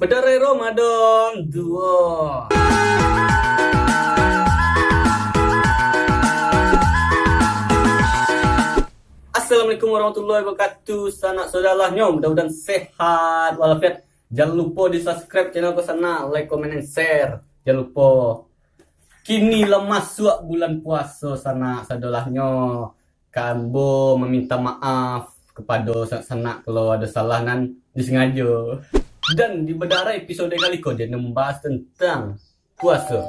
Bedare Ramadan 2. Assalamualaikum warahmatullahi wabarakatuh. Sanak saudaranya, mudah-mudahan sehat walafiat. Jangan lupa di subscribe channel ke sana, like, comment, and share. Jangan lupa. Kini lah masuk bulan puasa sanak saudaranya. Kambo meminta maaf kepada sanak-sanak kalau ada salah nan disengaja. Dan di Bedara episode kali kau dia membahas tentang puasa.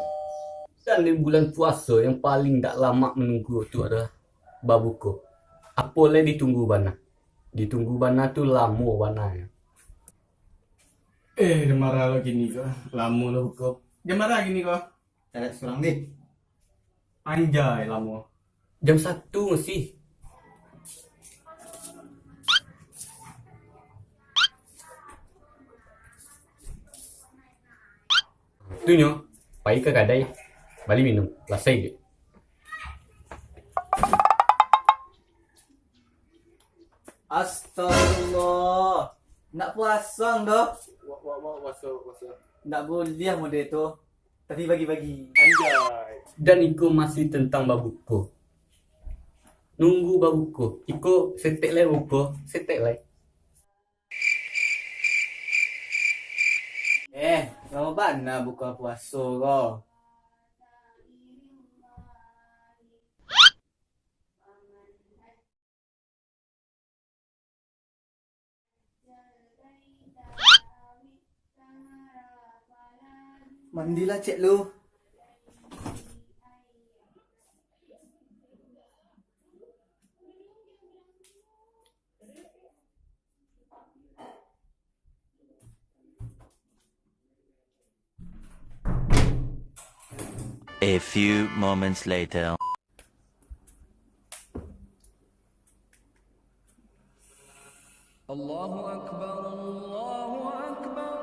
Dan di bulan puasa yang paling tak lama menunggu tu adalah babuko. Apa le ditunggu bana? Ditunggu bana tu lama bana ya. Dia marah lagi ni kau. Lama lah buka. Jam marah gini kau. Tarik seorang deh. Anjay lama. Jam 1 mesti. Tu nyo, pai ke kadai. Balik minum. Lasai dia. Astagfirullah. Nak puasa dah. Puasa. Nak boleh model tu. Tapi bagi-bagi. Anjay. Dan iko masih tentang babuko. Nunggu babuko. Iko setek lai buko. Setek lai. Lama mana buka puasa kau? Mandilah cik lu. A few moments later. Allahu Akbar, Allahu Akbar.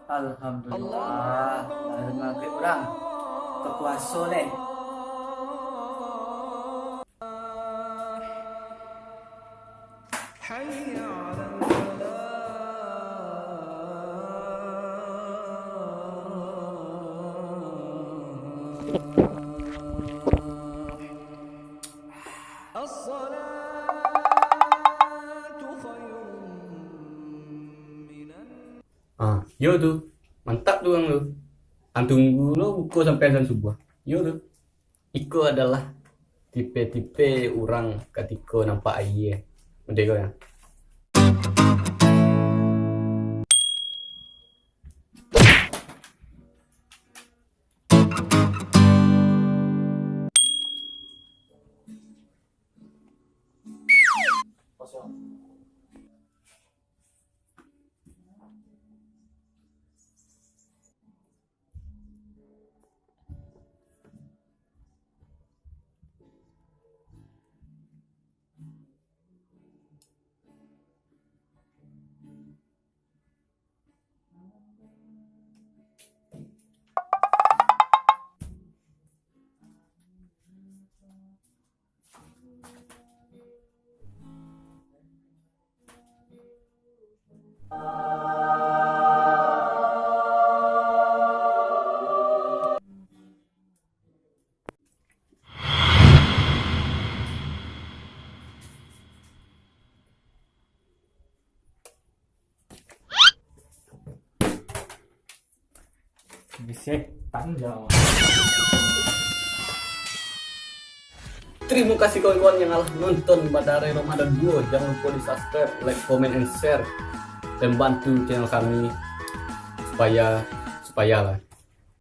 Alhamdulillah. Ada maghrib orang. Buka puasa leh. Hayya 'alal falah. As-salatu khairun minan. Yo tu. Mantap tu orang tu. Tunggu lo buku sampai azan subuh. Yo tu. Iko adalah tipe-tipe orang ketika nampak air. Mendek kau ya. Bisa panjang. Terima kasih kawan-kawan yang telah nonton Bedara Ramadan 2. Jangan lupa di subscribe, like, comment, and share. Dan bantu channel kami supaya lah